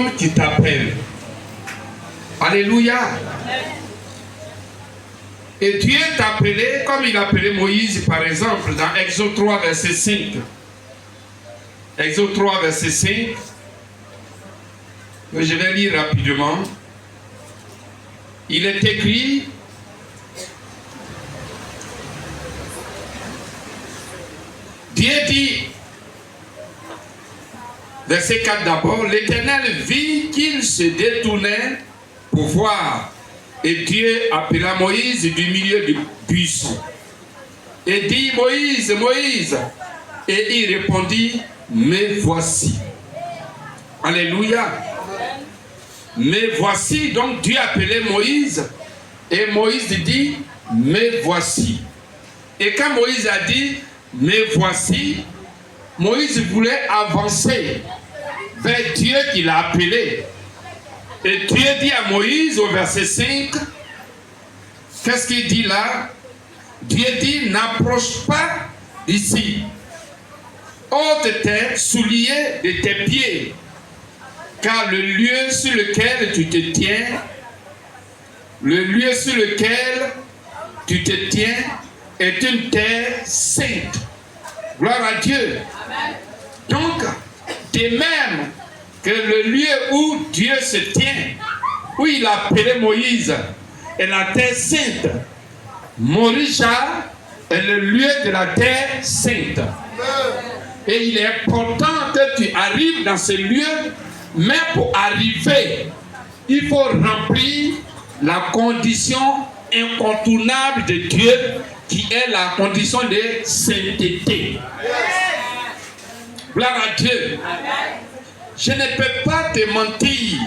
homme qui t'appelle. Alléluia. Et Dieu t'a appelé comme il a appelé Moïse, par exemple, dans Exode 3, verset 5. Exode 3, verset 5. Je vais lire rapidement. Il est écrit: Dieu dit, verset 4 d'abord, l'Éternel vit qu'il se détournait pour voir. Et Dieu appela Moïse du milieu du buisson. Et dit, Moïse, Moïse. Et il répondit, me voici. Alléluia. Me voici. Donc Dieu appelait Moïse. Et Moïse dit, me voici. Et quand Moïse a dit, me voici, Moïse voulait avancer vers Dieu qui l'a appelé. Et Dieu dit à Moïse au verset 5, qu'est-ce qu'il dit là? Dieu dit, n'approche pas d'ici. Ôte tes souliers de tes pieds, car le lieu sur lequel tu te tiens, le lieu sur lequel tu te tiens est une terre sainte. Gloire à Dieu. Amen. Donc, de même que le lieu où Dieu se tient, où il a appelé Moïse, est la terre sainte. Morisha est le lieu de la terre sainte. Et il est important que tu arrives dans ce lieu, mais pour arriver, il faut remplir la condition incontournable de Dieu, qui est la condition de sainteté. Gloire à Dieu. Je ne peux pas te mentir,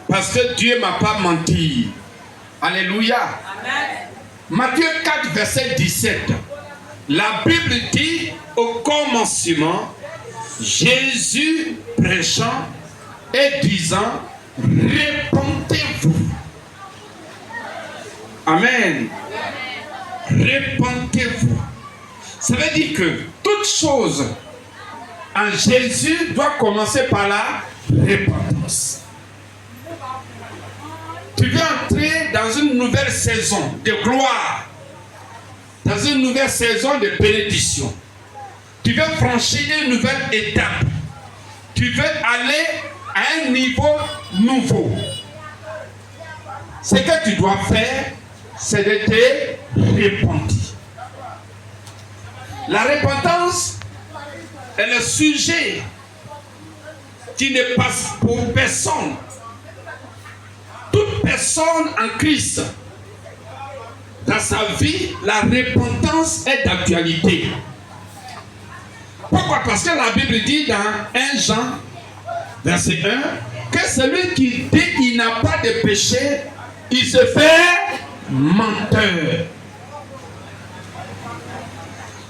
parce que Dieu ne m'a pas menti. Alléluia. Matthieu 4, verset 17. La Bible dit, au commencement, Jésus prêchant et disant, répentez-vous. Amen. Répentez-vous. Ça veut dire que toute chose en Jésus doit commencer par la repentance. Tu veux entrer dans une nouvelle saison de gloire, dans une nouvelle saison de bénédiction. Tu veux franchir une nouvelle étape. Tu veux aller à un niveau nouveau. Ce que tu dois faire, c'est de te repentir. La repentance est le sujet qui ne passe pour personne. Toute personne en Christ, dans sa vie, la repentance est d'actualité. Pourquoi? Parce que la Bible dit dans 1 Jean, verset 1, que celui qui dit qu'il n'a pas de péché, il se fait menteur.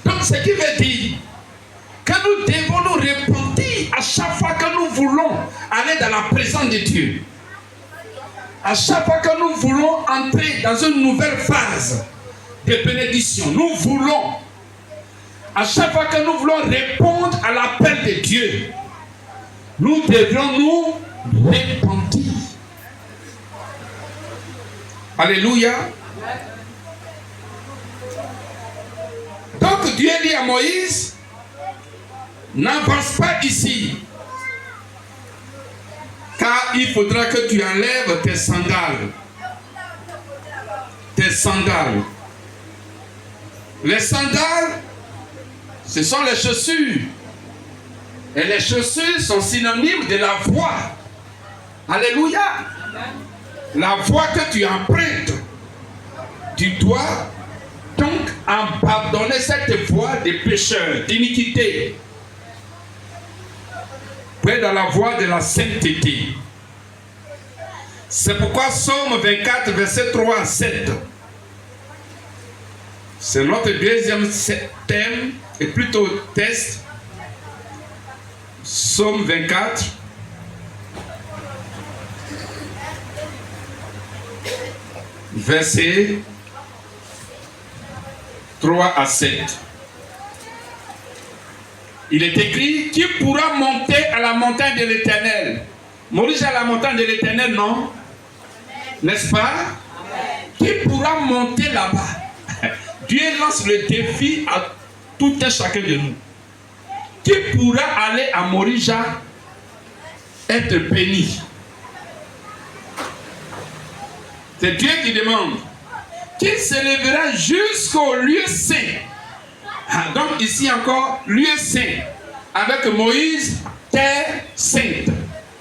Donc ce qui veut dire que nous devons nous repentir à chaque fois que nous voulons aller dans la présence de Dieu. À chaque fois que nous voulons entrer dans une nouvelle phase de bénédiction, nous voulons, à chaque fois que nous voulons répondre à l'appel de Dieu, nous devrons nous repentir. Alléluia. Donc Dieu dit à Moïse, n'avance pas ici, car il faudra que tu enlèves tes sandales. Tes sandales. Les sandales, ce sont les chaussures. Et les chaussures sont synonymes de la voie. Alléluia. La voie que tu empruntes. Tu dois donc abandonner cette voie des pécheurs, d'iniquité, pour être dans la voie de la sainteté. C'est pourquoi Psaume 24, verset 3 à 7. C'est notre deuxième thème, et plutôt test. Psaume 24. Verset 3 à 7. Il est écrit, qui pourra monter à la montagne de l'Éternel, Moïse à la montagne de l'Éternel, non? N'est-ce pas? Qui pourra monter là-bas? Dieu lance le défi à tout un chacun de nous. Qui pourra aller à Morija être béni? C'est Dieu qui demande. Qui s'élèvera jusqu'au lieu saint? Donc ici encore, lieu saint. Avec Moïse, terre sainte.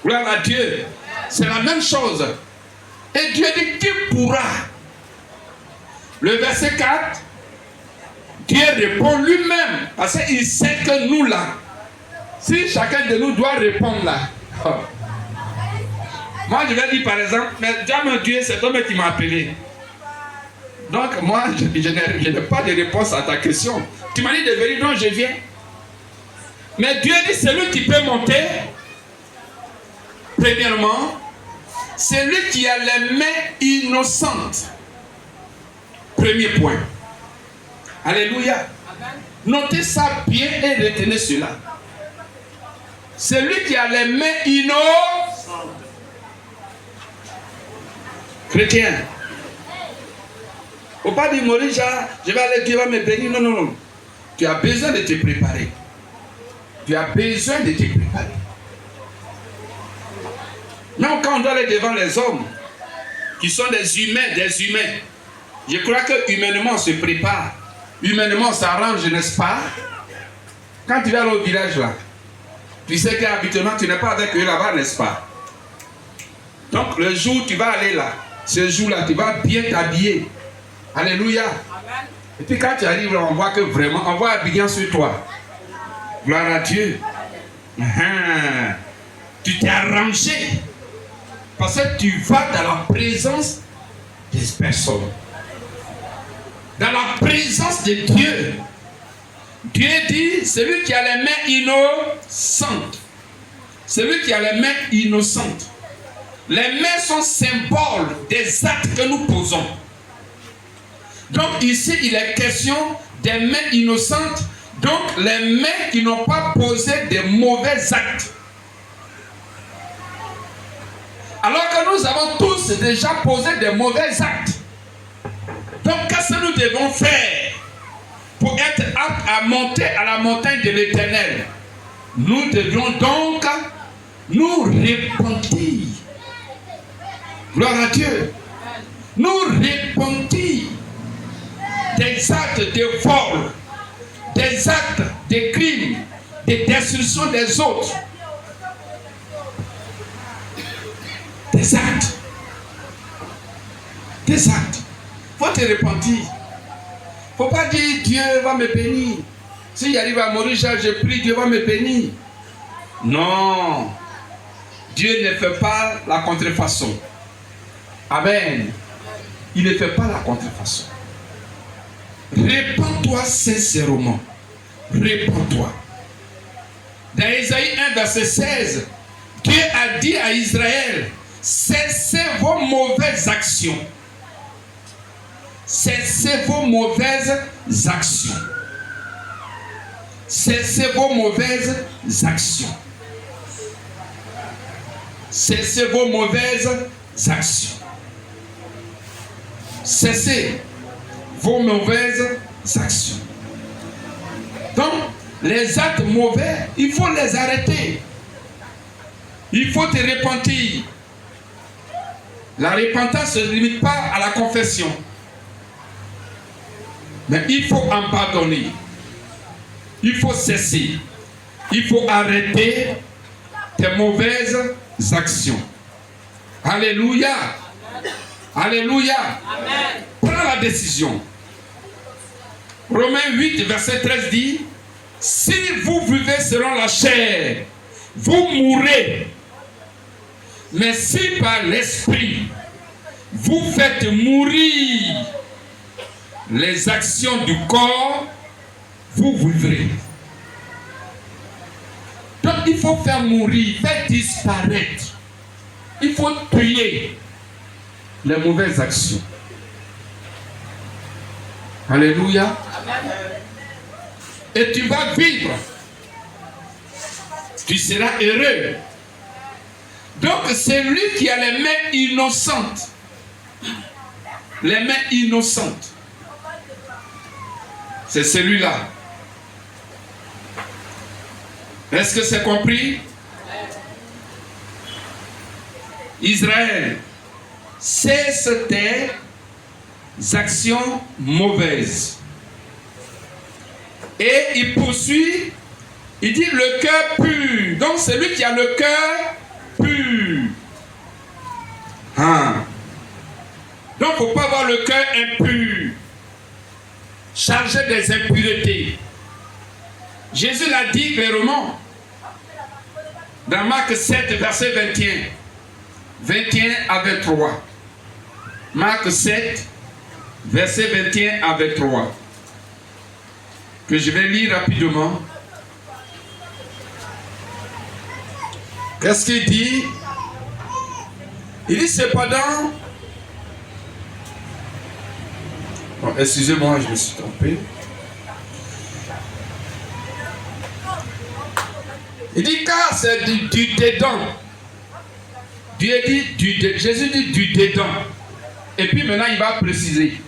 Gloire à Dieu. C'est la même chose. Et Dieu dit, qui pourra? Le verset 4, Dieu répond lui-même. Parce qu'il sait que nous là, si chacun de nous doit répondre là, moi je vais dire par exemple, mais Dieu, c'est toi qui m'a appelé. Donc moi, je n'ai pas de réponse à ta question. Tu m'as dit de venir, donc je viens. Mais Dieu dit, c'est lui qui peut monter. Premièrement, c'est lui qui a les mains innocentes. Premier point. Alléluia. Notez ça bien et retenez cela. C'est lui qui a les mains innocentes. Chrétien. Faut pas dire, Morija, je vais aller, Dieu va me bénir. Non, non, non. Tu as besoin de te préparer. Tu as besoin de te préparer. Même quand on doit aller devant les hommes, qui sont des humains, je crois que humainement on se prépare. Humainement on s'arrange, n'est-ce pas? Quand tu vas aller au village là, tu sais qu'habituellement tu n'es pas avec eux là-bas, n'est-ce pas? Donc le jour où tu vas aller là, ce jour-là, tu vas bien t'habiller. Alléluia. Amen. Et puis quand tu arrives là, on voit que vraiment, on voit habillant sur toi. Gloire à Dieu. Tu t'es arrangé. Parce que tu vas dans la présence des personnes. Dans la présence de Dieu. Dieu dit, celui qui a les mains innocentes. Celui qui a les mains innocentes. Les mains sont symboles des actes que nous posons. Donc ici, il est question des mains innocentes. Donc les mains qui n'ont pas posé de mauvais actes. Alors que nous avons tous déjà posé de mauvais actes. Donc qu'est-ce que nous devons faire pour être aptes à monter à la montagne de l'Éternel? Nous devons donc nous repentir. Gloire à Dieu. Nous repentir des actes de vol, des actes de crimes, de destruction des autres. Des actes. Des actes. Il faut te repentir. Il ne faut pas dire Dieu va me bénir. Si j'arrive à mourir, je prie, Dieu va me bénir. Non. Dieu ne fait pas la contrefaçon. Amen. Il ne fait pas la contrefaçon. Répands-toi sincèrement. Répands-toi. Dans Ésaïe 1, verset 16, Dieu a dit à Israël, cessez vos mauvaises actions. Cessez vos mauvaises actions. Cessez vos mauvaises actions. Cessez vos mauvaises actions. Cessez vos mauvaises actions. Donc, les actes mauvais, il faut les arrêter. Il faut te repentir. La repentance ne se limite pas à la confession. Mais il faut en pardonner. Il faut cesser. Il faut arrêter tes mauvaises actions. Alléluia. Alléluia. Amen. Prends la décision. Romains 8, verset 13 dit, si vous vivez selon la chair, vous mourrez. Mais si par l'esprit, vous faites mourir les actions du corps, vous vivrez. Donc il faut faire mourir, faire disparaître. Il faut tuer les mauvaises actions. Alléluia. Et tu vas vivre. Tu seras heureux. Donc c'est lui qui a les mains innocentes. Les mains innocentes. C'est celui-là. Est-ce que c'est compris? Israël, cesse tes actions mauvaises. Et il poursuit, il dit le cœur pur. Donc celui qui a le cœur pur. Donc il ne faut pas avoir le cœur impur, chargé des impuretés. Jésus l'a dit clairement dans Marc 7, verset 21. 21 à 23. Marc 7, verset 21 à 23. Que je vais lire rapidement. Qu'est-ce qu'il dit? Il dit cependant... Bon, excusez-moi, je me suis trompé. Il dit car c'est du dédain. Jésus dit du dédain. Et puis maintenant il va préciser.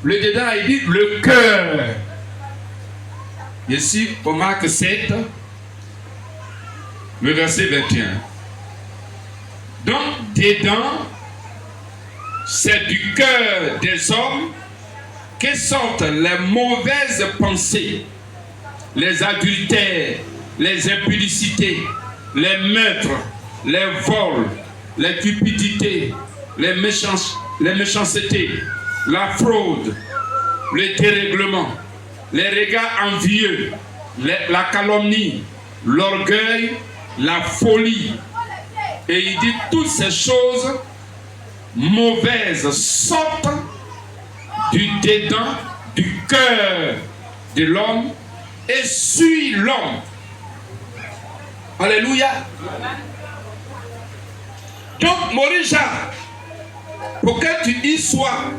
Le dédain, il dit le cœur. Ici, au Marc 7, le verset 21. Donc, dédain, c'est du cœur des hommes que sortent les mauvaises pensées, les adultères, les impudicités, les meurtres, les vols, les cupidités, les méchancetés, la fraude, le dérèglement, les regards envieux, la calomnie, l'orgueil, la folie. Et il dit toutes ces choses mauvaises sortent du dédain, du cœur de l'homme et suit l'homme. Alléluia. Donc, Morija, pour que tu y sois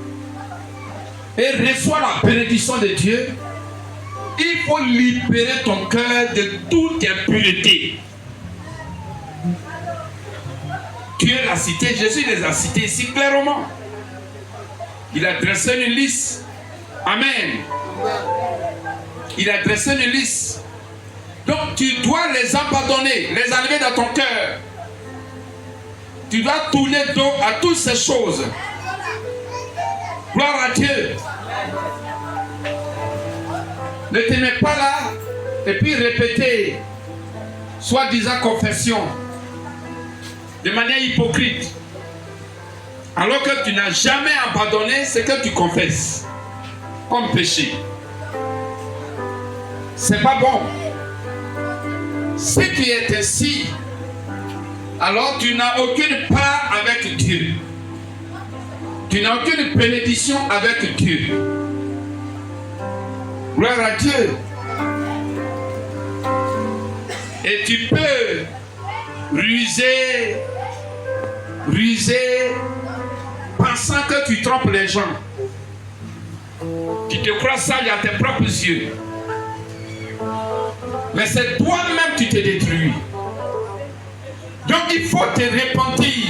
et reçois la bénédiction de Dieu, il faut libérer ton cœur de toute impureté. Dieu l'a cité, Jésus les a cités ici clairement. Il a dressé une liste. Amen. Il a dressé une liste. Donc tu dois les abandonner, les enlever dans ton cœur. Tu dois tourner dos à toutes ces choses. Gloire à Dieu. Ne te mets pas là et puis répéter soi-disant confession de manière hypocrite. Alors que tu n'as jamais abandonné ce que tu confesses comme péché. C'est pas bon. Si tu es ainsi, alors tu n'as aucune part avec Dieu. Tu n'as aucune bénédiction avec Dieu. Gloire à Dieu. Et tu peux ruser, pensant que tu trompes les gens. Tu te crois sage à tes propres yeux. Mais c'est toi-même qui te détruis. Donc il faut te repentir.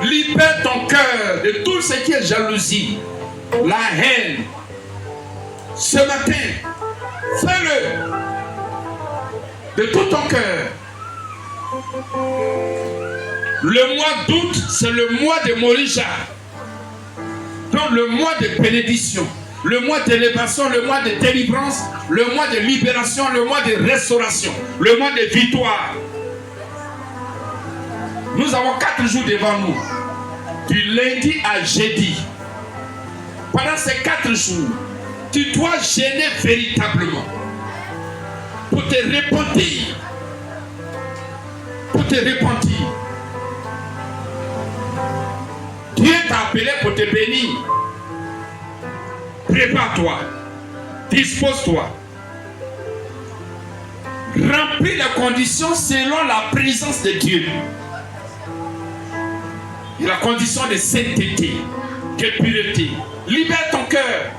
Libère ton cœur de tout ce qui est jalousie, la haine. Ce matin, fais-le de tout ton cœur. Le mois d'août, c'est le mois de Morija. Donc le mois de bénédiction, le mois d'élévation, le mois de délivrance, le mois de libération, le mois de restauration, le mois de victoire. Nous avons 4 jours devant nous, du lundi à jeudi. Pendant ces 4 jours, tu dois gêner véritablement pour te repentir. Pour te repentir. Dieu t'a appelé pour te bénir. Prépare-toi. Dispose-toi. Remplis les conditions selon la présence de Dieu. Et la condition de sainteté, de pureté. Libère ton cœur.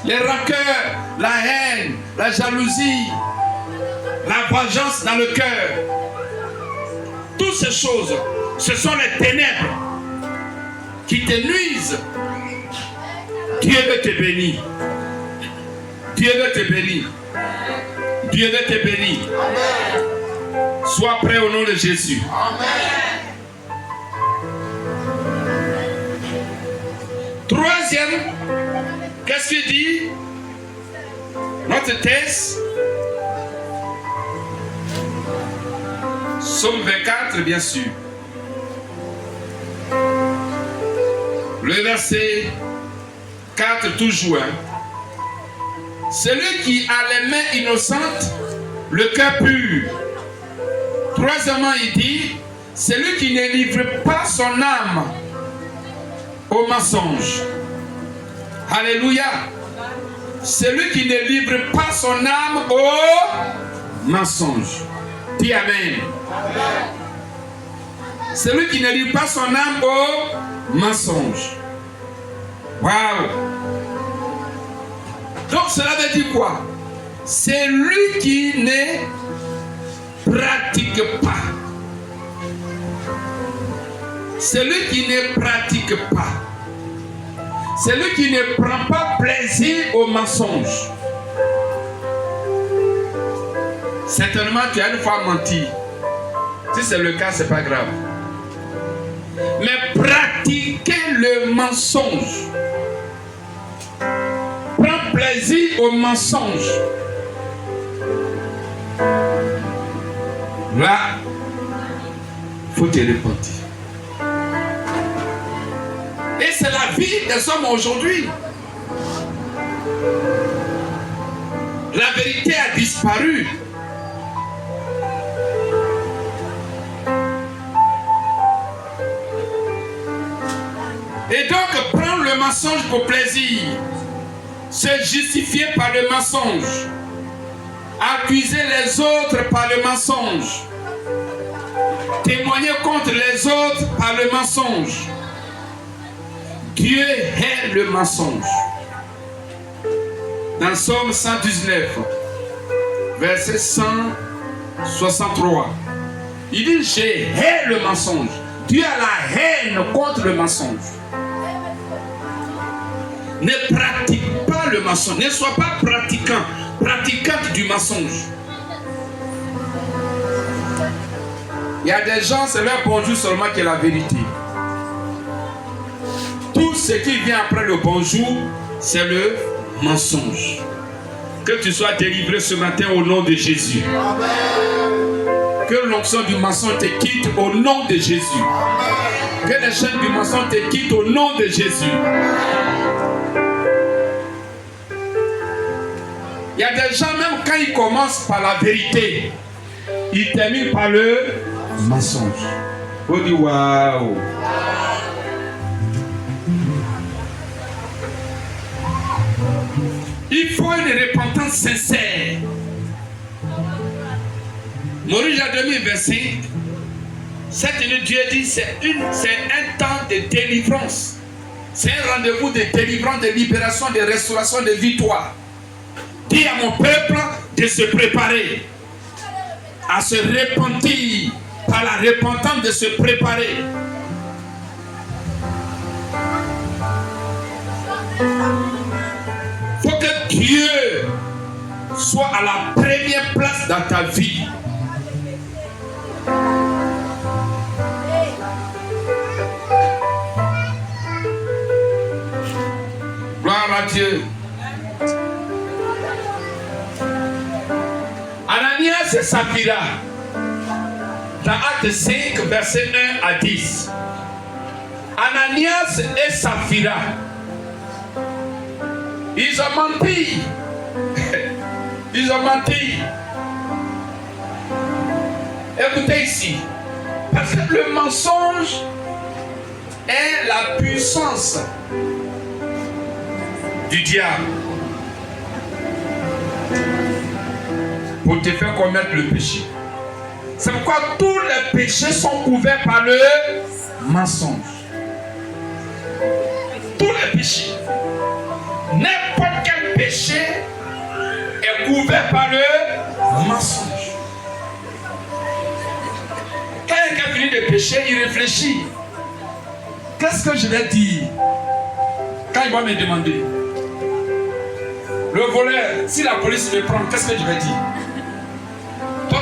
Les rancœurs, la haine, la jalousie, la vengeance dans le cœur. toutes ces choses, ce sont les ténèbres qui te nuisent. Dieu veut te bénir. Dieu veut te bénir. Dieu veut te bénir. Sois prêt au nom de Jésus. Troisième, qu'est-ce qu'il dit? Notre texte, Psaume 24, bien sûr. Le verset 4, toujours. Celui qui a les mains innocentes, le cœur pur. Troisièmement, il dit, celui qui ne livre pas son âme au mensonge. Alléluia. Celui qui ne livre pas son âme au mensonge. Dis Amen. Celui qui ne livre pas son âme au mensonge. Waouh. Donc cela veut dire quoi? C'est lui qui ne pratique pas. Celui qui ne pratique pas. Celui qui ne prend pas plaisir au mensonge. Certainement tu as une fois menti. Si c'est le cas, c'est pas grave. Mais pratiquer le mensonge, prendre plaisir au mensonge, là, il faut te repentir. Et c'est la vie des hommes aujourd'hui. La vérité a disparu. Et donc, prendre le mensonge pour plaisir, se justifier par le mensonge, accuser les autres par le mensonge, témoigner contre les autres par le mensonge. Dieu hait le mensonge. Dans le Psaume 119, verset 163, il dit, j'ai hait le mensonge. Dieu a la haine contre le mensonge. Ne pratique pas le mensonge. Ne sois pas pratiquante du mensonge. Il y a des gens, c'est leur bonjour seulement qui est la vérité. Tout ce qui vient après le bonjour, c'est le mensonge. Que tu sois délivré ce matin au nom de Jésus. Amen. Que l'onction du mensonge te quitte au nom de Jésus. Amen. Que les chaînes du mensonge te quittent au nom de Jésus. Il y a des gens, même quand ils commencent par la vérité, ils terminent par le mensonge. On dit waouh. Il faut une repentance sincère. Maurice 2025, cette année, Dieu dit c'est un temps de délivrance. C'est un rendez-vous de délivrance, de libération, de restauration, de victoire. Dis à mon peuple de se préparer, à se repentir, par la repentance de se préparer. Il faut que Dieu soit à la première place dans ta vie. Gloire à Dieu. Ananias et Saphira, dans Actes 5, verset 1 à 10. Ananias et Saphira, ils ont menti. Ils ont menti. Écoutez ici. Parce que le mensonge est la puissance du diable pour te faire commettre le péché. C'est pourquoi tous les péchés sont couverts par le mensonge. Tous les péchés. N'importe quel péché est couvert par le mensonge. Quand quelqu'un péché, il réfléchit. Qu'est-ce que je vais dire quand il va me demander? Le voleur, si la police me prend, qu'est-ce que je vais dire? Donc,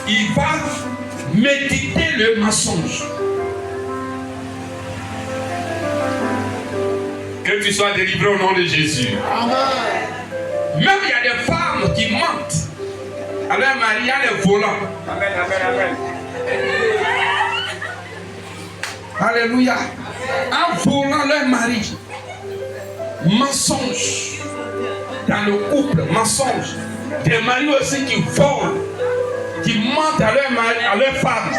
il va méditer le mensonge. Que tu sois délivré au nom de Jésus. Amen. Même il y a des femmes qui mentent à leur mari en les volant. Amen, amen, amen. Alléluia. En volant leur mari. Mensonge. Dans le couple, mensonge. Des maris aussi qui volent, qui mentent à leur mari, à leur femme.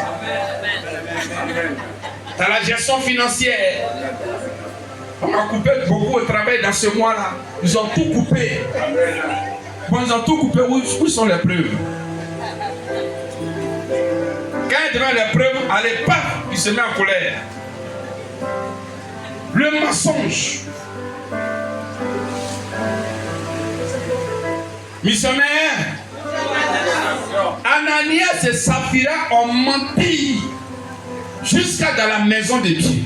Dans la gestion financière. On a coupé beaucoup de travail dans ce mois-là. Ils ont tout coupé. Bon, ils ont tout coupé. Où sont les preuves? Quand il devant les preuves, allez, paf, il se met en colère. Le mensonge. Missionnaire. Ananias et Saphira ont menti jusqu'à dans la maison de Dieu.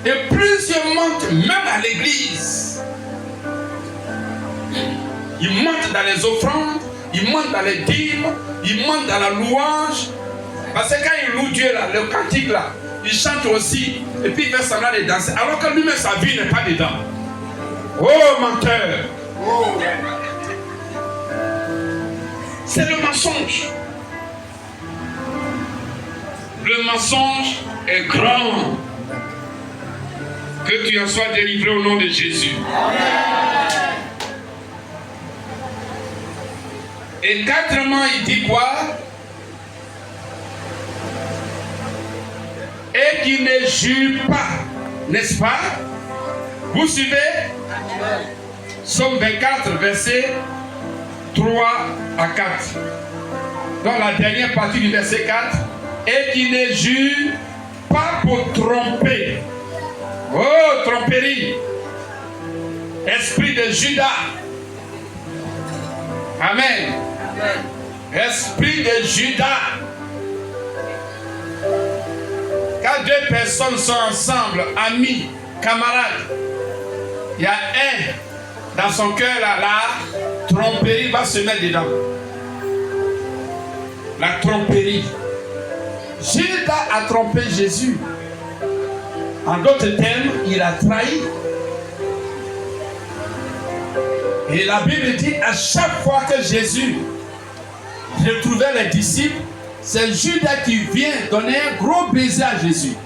Et plusieurs mentent même à l'église. Ils mentent dans les offrandes, ils mentent dans les dîmes, ils mentent dans la louange. Parce que quand ils louent Dieu, là, le cantique là, ils chantent aussi. Et puis il fait semblant de danser. Alors que lui-même, sa vie n'est pas dedans. Oh menteur! Oh. C'est le mensonge. Le mensonge est grand. Que tu en sois délivré au nom de Jésus. Et quatrièmement, il dit quoi? Et qui ne jure pas, n'est-ce pas? Vous suivez? Somme 24, verset 3 à 4. Dans la dernière partie du verset 4. Et qui ne jure pas pour tromper. Oh, tromperie. Esprit de Judas. Amen. Esprit de Judas. Quand deux personnes sont ensemble, amis, camarades, il y a un dans son cœur là, la tromperie va se mettre dedans. La tromperie. Judas a trompé Jésus. En d'autres termes, il a trahi. Et la Bible dit, à chaque fois que Jésus retrouvait les disciples, c'est Judas qui vient donner un gros baiser à Jésus.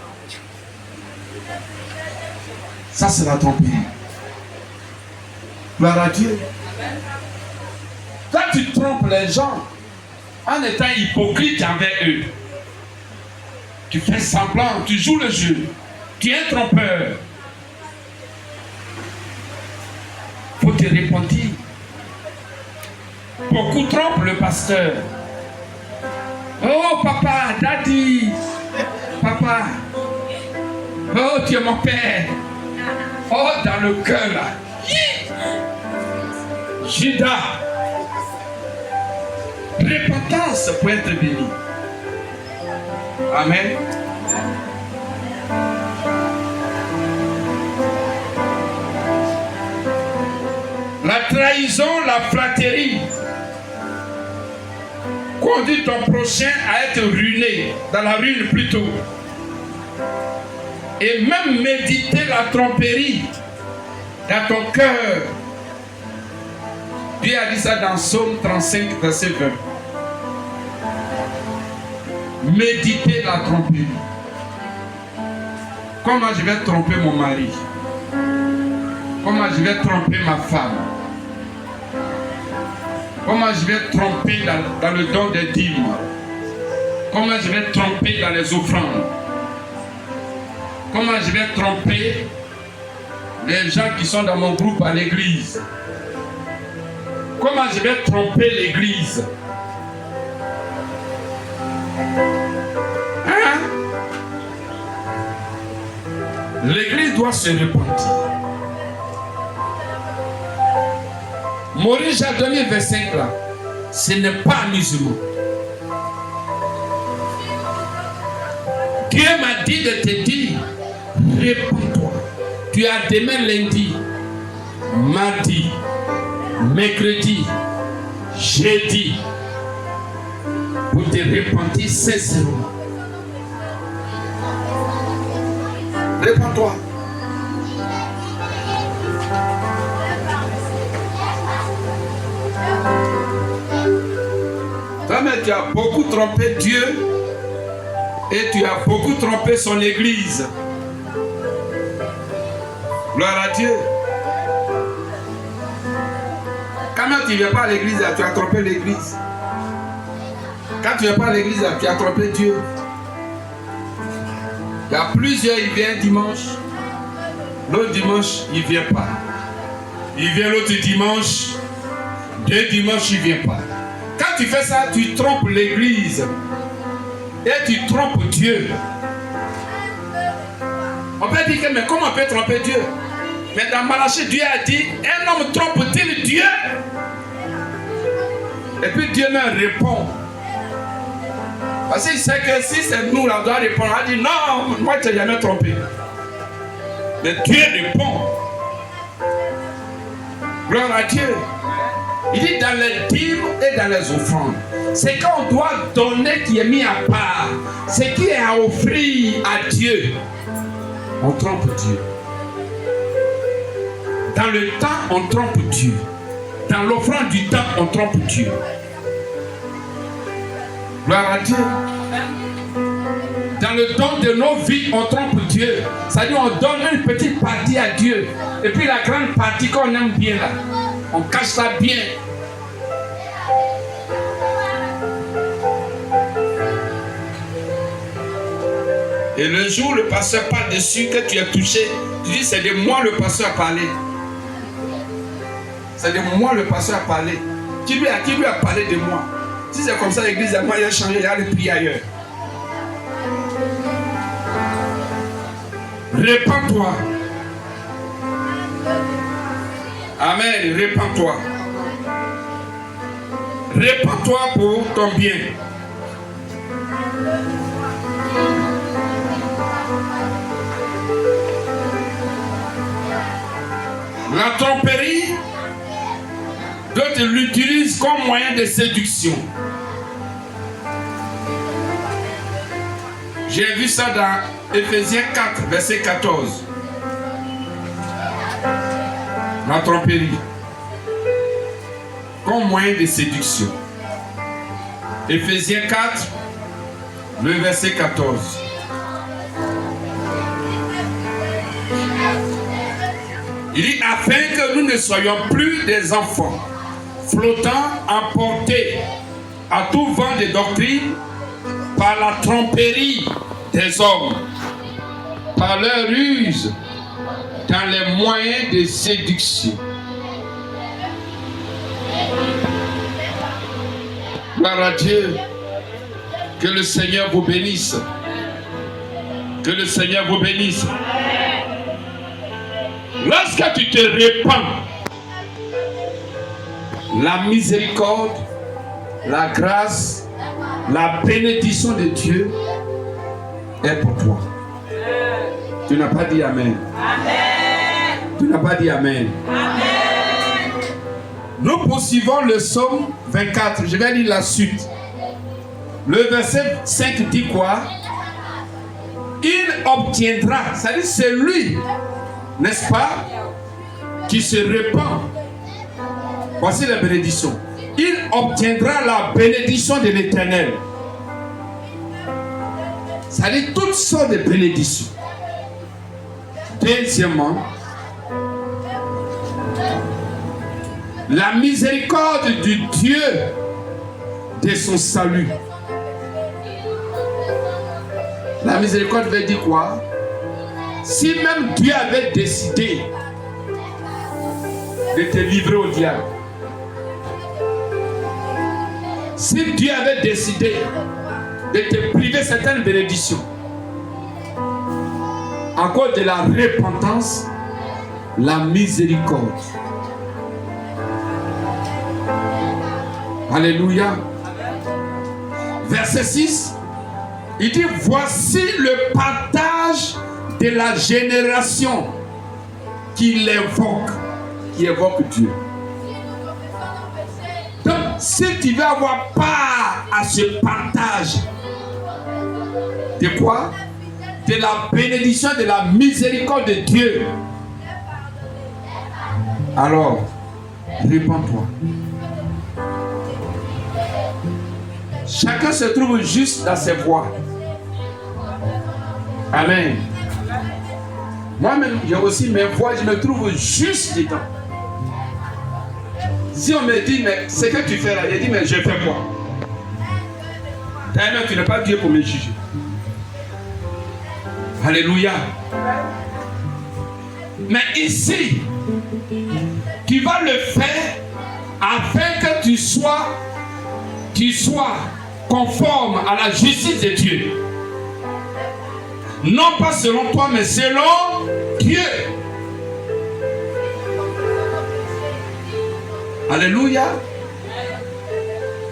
Ça, c'est la tromperie. Gloire à Dieu. Quand tu trompes les gens en étant hypocrite envers eux, tu fais semblant, tu joues le jeu. Tu es un trompeur. Il faut te repentir. Beaucoup trompent le pasteur. Oh papa, daddy, papa. Oh tu es mon père. Oh dans le cœur là. Judas. Repentance pour être béni. Amen. La trahison, la flatterie conduit ton prochain à être ruiné, dans la ruine plutôt. Et même méditer la tromperie dans ton cœur. Dieu a dit ça dans Psaume 35, verset 20. Méditer la tromperie. Comment je vais tromper mon mari? Comment je vais tromper ma femme? Comment je vais tromper dans le don des dîmes? Comment je vais tromper dans les offrandes? Comment je vais tromper les gens qui sont dans mon groupe à l'église? Comment je vais tromper l'église? Hein? L'église doit se repentir. Maurice Jardinier, verset 5 là, ce n'est pas amusement. Dieu m'a dit de te dire, répands-toi. Tu as demain lundi, mardi, mercredi, jeudi, pour te repentir sincèrement. Répands-toi. Toi-même, tu as beaucoup trompé Dieu et tu as beaucoup trompé son église. Gloire à Dieu. Quand tu ne viens pas à l'église, tu as trompé l'église. Quand tu ne viens pas à l'église, tu as trompé Dieu. Il y a plusieurs, ils viennent dimanche. L'autre dimanche, il ne vient pas. Il vient l'autre dimanche. 2 dimanches, il ne vient pas. Quand tu fais ça, tu trompes l'église. Et tu trompes Dieu. On peut dire que, mais comment on peut tromper Dieu? Mais dans Malachie, Dieu a dit, un homme trompe-t-il Dieu? Et puis Dieu me répond. Parce qu'il sait que si c'est nous, on doit répondre. Il dit, non, moi je ne t'ai jamais trompé. Mais Dieu répond. Gloire à Dieu. Il dit dans les dîmes et dans les offrandes. C'est qu'on doit donner qui est mis à part. Ce qui est à offrir à Dieu. On trompe Dieu. Dans le temps, on trompe Dieu. Dans l'offrande du temps, on trompe Dieu. Gloire à Dieu. Dans le don de nos vies, on trompe Dieu. C'est-à-dire on donne une petite partie à Dieu. Et puis la grande partie qu'on aime bien là, on cache ça bien. Et le jour où le pasteur parle dessus, que tu es touché, tu dis c'est de moi le pasteur a parlé. C'est de moi le pasteur a parlé. Qui lui a parlé de moi? Si c'est comme ça, l'église à moi, il a changé, il a le prier ailleurs. Répands-toi. Amen, répands-toi. Répands-toi pour ton bien. La tromperie, d'autres l'utilisent comme moyen de séduction. J'ai vu ça dans Ephésiens 4, verset 14. La tromperie, comme moyen de séduction. Ephésiens 4, le verset 14. Il dit, afin que nous ne soyons plus des enfants, flottant, emportés à tout vent de doctrine, par la tromperie des hommes, par leur ruse, dans les moyens de séduction. Gloire à Dieu. Que le Seigneur vous bénisse. Que le Seigneur vous bénisse. Lorsque tu te répands, la miséricorde, la grâce, la bénédiction de Dieu est pour toi. Tu n'as pas dit Amen. Amen. Tu n'as pas dit Amen. Amen. Nous poursuivons le psaume 24. Je vais lire la suite. Le verset 5 dit quoi? Il obtiendra, c'est-à-dire c'est lui, n'est-ce pas, qui se répand. Voici la bénédiction. Il obtiendra la bénédiction de l'Éternel. C'est-à-dire toutes sortes de bénédictions. Deuxièmement, la miséricorde du Dieu de son salut. La miséricorde veut dire quoi? Si même Dieu avait décidé de te livrer au diable, si Dieu avait décidé de te priver certaines bénédictions, à cause de la repentance, la miséricorde. Alléluia. Verset 6. Il dit, voici le partage de la génération qui évoque Dieu. Donc, si tu veux avoir part à ce partage, de quoi? De la bénédiction, de la miséricorde de Dieu. Alors, répands-toi. Chacun se trouve juste dans ses voies. Amen. Moi-même, j'ai aussi mes voies, je me trouve juste dedans. Si on me dit, mais ce que tu fais là, je dis, mais je fais quoi? D'ailleurs, tu n'es pas Dieu pour me juger. Alléluia. Mais ici, tu vas le faire afin que tu sois conforme à la justice de Dieu. Non pas selon toi, mais selon Dieu. Alléluia.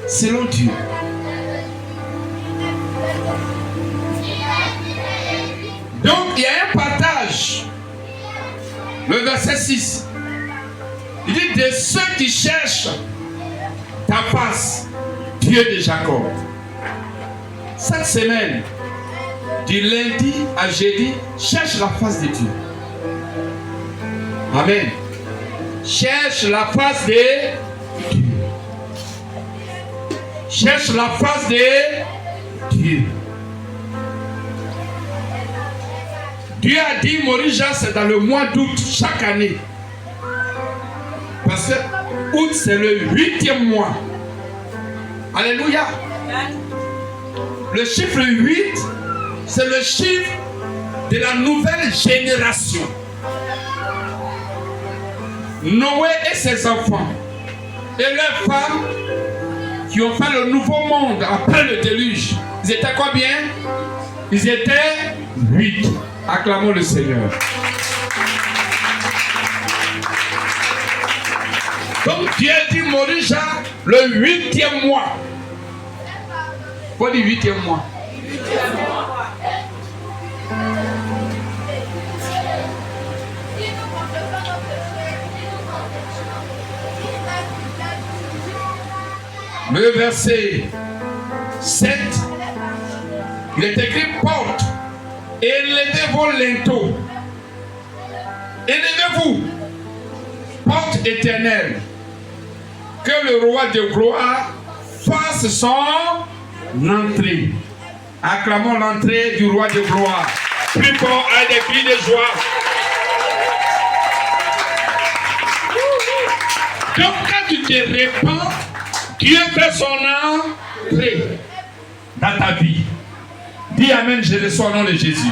Selon Dieu. Donc il y a un partage. Le verset 6. Il dit de ceux qui cherchent ta face, Dieu de Jacob. Cette semaine, du lundi à jeudi, cherche la face de Dieu. Amen. Cherche la face de Dieu. Cherche la face de Dieu. Dieu a dit, Morija, c'est dans le mois d'août chaque année. Parce que août, c'est le 8e mois. Alléluia. Le chiffre 8, c'est le chiffre de la nouvelle génération. Noé et ses enfants et leurs femmes qui ont fait le nouveau monde après le déluge. Ils étaient combien? Ils étaient 8. Acclamons le Seigneur. Donc Dieu dit, Morija, le 8e mois. Quoi dit 8e mois? Le verset 7, il est écrit, porte, élevez vos linteaux, élevez-vous, porte éternelle, que le roi de gloire fasse son entrée. Acclamons l'entrée du roi de gloire. Plus fort à des cris de joie. Donc quand tu te répands, Dieu fait son entrée dans ta vie. Dis Amen, je reçois au nom de Jésus.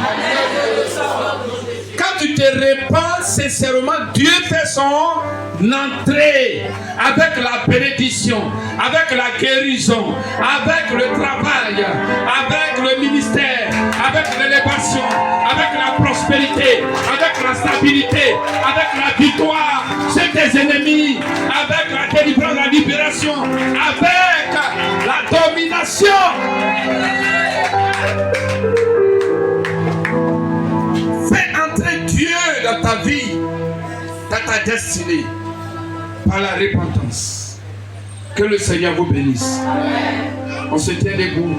Quand tu te répands sincèrement, Dieu fait son entrée avec la bénédiction, avec la guérison, avec le travail, avec le ministère, avec l'élévation, avec la prospérité, avec la stabilité, avec la victoire sur tes ennemis, avec la délivrance, la libération, avec la domination. Fais entrer Dieu dans ta vie, dans ta destinée, par la repentance. Que le Seigneur vous bénisse. On se tient debout.